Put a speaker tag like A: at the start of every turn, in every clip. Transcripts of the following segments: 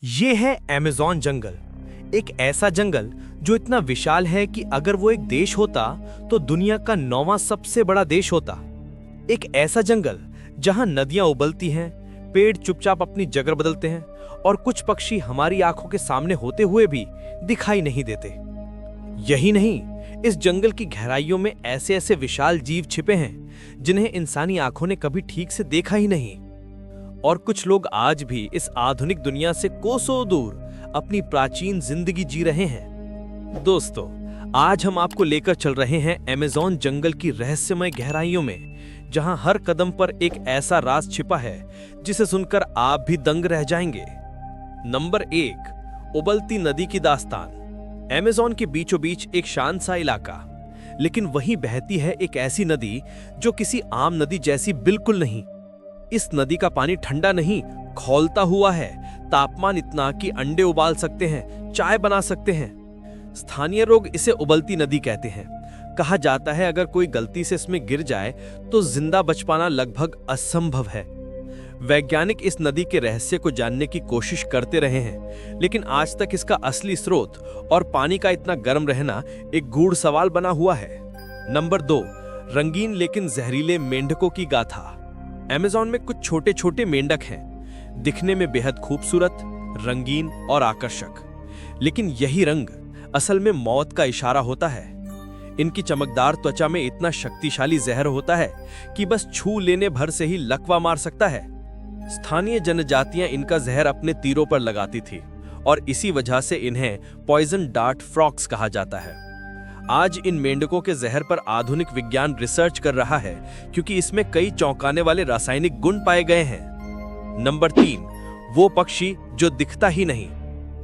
A: ये है अमेज़न जंगल। एक ऐसा जंगल जो इतना विशाल है कि अगर वो एक देश होता तो दुनिया का 9वां सबसे बड़ा देश होता। एक ऐसा जंगल जहां नदियां उबलती हैं, पेड़ चुपचाप अपनी जगह बदलते हैं और कुछ पक्षी हमारी आंखों के सामने होते हुए भी दिखाई नहीं देते। यही नहीं, इस जंगल की गहराइयों में ऐसे ऐसे विशाल जीव छिपे हैं जिन्हें इंसानी आंखों ने कभी ठीक से देखा ही नहीं। और कुछ लोग आज भी इस आधुनिक दुनिया से कोसों दूर अपनी प्राचीन जिंदगी जी रहे हैं। दोस्तों, आज हम आपको लेकर चल रहे हैं अमेज़न जंगल की रहस्यमय गहराइयों में, जहां हर कदम पर एक ऐसा राज छिपा है जिसे सुनकर आप भी दंग रह जाएंगे। नंबर 1, उबलती नदी की दास्तान। अमेज़न के बीचों बीच एक शांत सा इलाका, लेकिन वहीं बहती है एक ऐसी नदी जो किसी आम नदी जैसी बिल्कुल नहीं। इस नदी का पानी ठंडा नहीं, खौलता हुआ है। तापमान इतना कि अंडे उबाल सकते हैं, चाय बना सकते हैं। स्थानीय लोग इसे उबलती नदी कहते हैं। कहा जाता है अगर कोई गलती से इसमें गिर जाए तो जिंदा बच पाना लगभग असंभव है। वैज्ञानिक इस नदी के रहस्य को जानने की कोशिश करते रहे हैं, लेकिन आज तक इसका असली स्रोत और पानी का इतना गर्म रहना एक गूढ़ सवाल बना हुआ है। नंबर 2, रंगीन लेकिन जहरीले मेंढकों की गाथा। अमेज़न में कुछ छोटे छोटे मेंढक हैं, दिखने में बेहद खूबसूरत, रंगीन और आकर्षक, लेकिन यही रंग असल में मौत का इशारा होता है। इनकी चमकदार त्वचा में इतना शक्तिशाली जहर होता है कि बस छू लेने भर से ही लकवा मार सकता है। स्थानीय जनजातियां इनका जहर अपने तीरों पर लगाती थी और इसी वजह से इन्हें पॉइजन डार्ट फ्रॉग्स कहा जाता है। आज इन मेंढकों के जहर पर आधुनिक विज्ञान रिसर्च कर रहा है, क्योंकि इसमें कई चौंकाने वाले रासायनिक गुण पाए गए हैं। नंबर 3, वो पक्षी जो दिखता ही नहीं।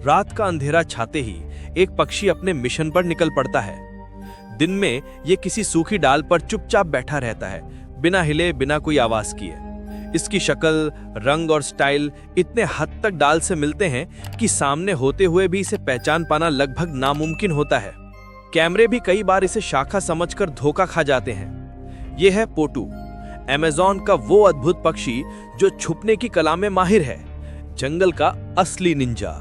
A: रात का अंधेरा छाते ही एक पक्षी अपने मिशन पर निकल पड़ता है। दिन में ये किसी सूखी डाल पर चुपचाप बैठा रहता है, बिना हिले, बिना कोई आवाज किए। इसकी शक्ल, रंग और स्टाइल इतने हद तक डाल से मिलते हैं कि सामने होते हुए भी इसे पहचान पाना लगभग नामुमकिन होता है। कैमरे भी कई बार इसे शाखा समझकर धोखा खा जाते हैं। यह है पोटू, अमेज़न का वो अद्भुत पक्षी जो छुपने की कला में माहिर है, जंगल का असली निंजा।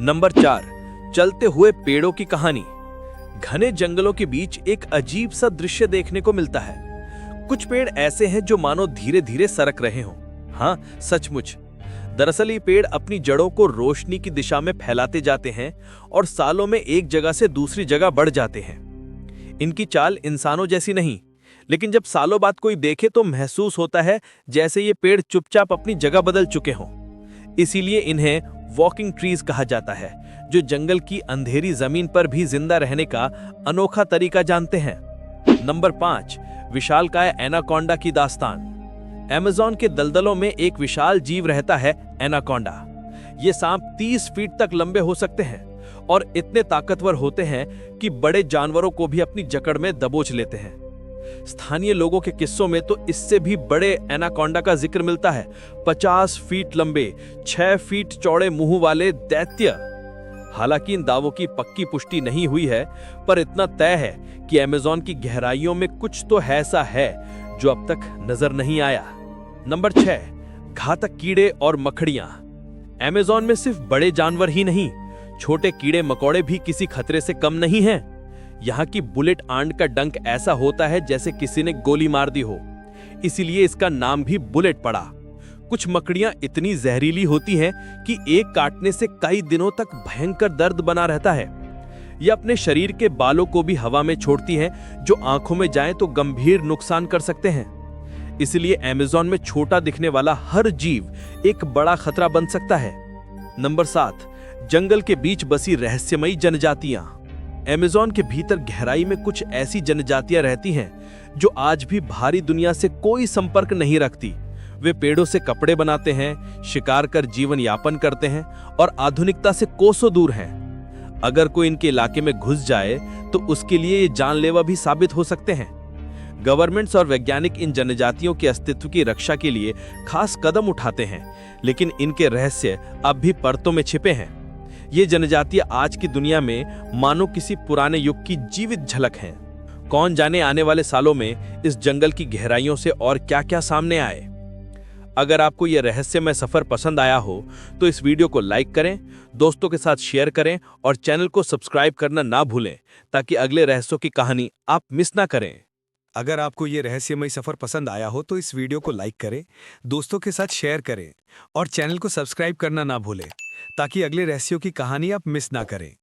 A: नंबर 4, चलते हुए पेड़ों की कहानी। घने जंगलों के बीच एक अजीब सा दृश्य देखने को मिलता है। कुछ पेड़ ऐसे हैं जो मानो धीरे धीरे सरक रहे हों। हाँ, सचमुच। दरअसल ये पेड़ अपनी जड़ों को रोशनी की दिशा में फैलाते जाते हैं और सालों में एक जगह से दूसरी जगह बढ़ जाते हैं। इनकी चाल इंसानों जैसी नहीं, लेकिन जब सालों बाद कोई देखे तो महसूस होता है जैसे ये पेड़ चुपचाप अपनी जगह बदल चुके हों। इसीलिए इन्हें वॉकिंग ट्रीज कहा जाता है, जो जंगल की अंधेरी जमीन पर भी जिंदा रहने का अनोखा तरीका जानते हैं। नंबर 5, विशालकाय एनाकोंडा की दास्तान। अमेज़न के दलदलों में एक विशाल जीव रहता है, एनाकोंडा। ये सांप 30 फीट तक लंबे हो सकते हैं और इतने ताकतवर होते हैं कि बड़े जानवरों को भी अपनी जकड़ में दबोच लेते हैं। स्थानीय लोगों के किस्सों में तो इससे भी बड़े एनाकोंडा का जिक्र मिलता है। 50 फीट लंबे, 6 फीट चौड़े मुंह वाले दैत्य। हालांकि इन दावों की पक्की पुष्टि नहीं हुई है, पर इतना तय है कि अमेज़न की गहराइयों में कुछ तो ऐसा है जो अब तक नजर नहीं आया। नंबर 6, घातक कीड़े और मकड़ियां। अमेज़न में सिर्फ बड़े जानवर ही नहीं, छोटे कीड़े मकोड़े भी किसी खतरे से कम नहीं हैं। यहाँ की बुलेट आंट का डंक ऐसा होता है जैसे किसी ने गोली मार दी हो, इसीलिए इसका नाम भी बुलेट पड़ा। कुछ मकड़ियां इतनी जहरीली होती हैं कि एक काटने से कई दिनों तक भयंकर दर्द बना रहता है। ये अपने शरीर के बालों को भी हवा में छोड़ती हैं, जो आंखों में जाए तो गंभीर नुकसान कर सकते हैं। इसलिए अमेज़न में छोटा दिखने वाला हर जीव एक बड़ा खतरा बन सकता है। नंबर 7, जंगल के बीच बसी रहस्यमयी जनजातियां। अमेज़न के भीतर गहराई में कुछ ऐसी जनजातियां रहती हैं जो आज भी बाहरी दुनिया से कोई संपर्क नहीं रखती। वे पेड़ों से कपड़े बनाते हैं, शिकार कर जीवन यापन करते हैं और आधुनिकता से कोसों दूर हैं। अगर कोई इनके इलाके में घुस जाए तो उसके लिए ये जानलेवा भी साबित हो सकते हैं। गवर्नमेंट्स और वैज्ञानिक इन जनजातियों के अस्तित्व की रक्षा के लिए खास कदम उठाते हैं, लेकिन इनके रहस्य अब भी परतों में छिपे हैं। ये जनजातियां आज की दुनिया में मानो किसी पुराने युग की जीवित झलक हैं। कौन जाने आने वाले सालों में इस जंगल की गहराइयों से और क्या-क्या सामने आए।
B: अगर आपको यह रहस्यमय सफर पसंद आया हो तो इस वीडियो को लाइक करें, दोस्तों के साथ शेयर करें और चैनल को सब्सक्राइब करना ना भूलें ताकि अगले रहस्यों की कहानी आप मिस ना करें।
C: अगर आपको ये रहस्यमय सफर पसंद आया हो तो इस वीडियो को लाइक करें, दोस्तों के साथ शेयर करें और चैनल को सब्सक्राइब करना ना भूलें ताकि अगले रहस्यों की कहानी आप मिस ना करें।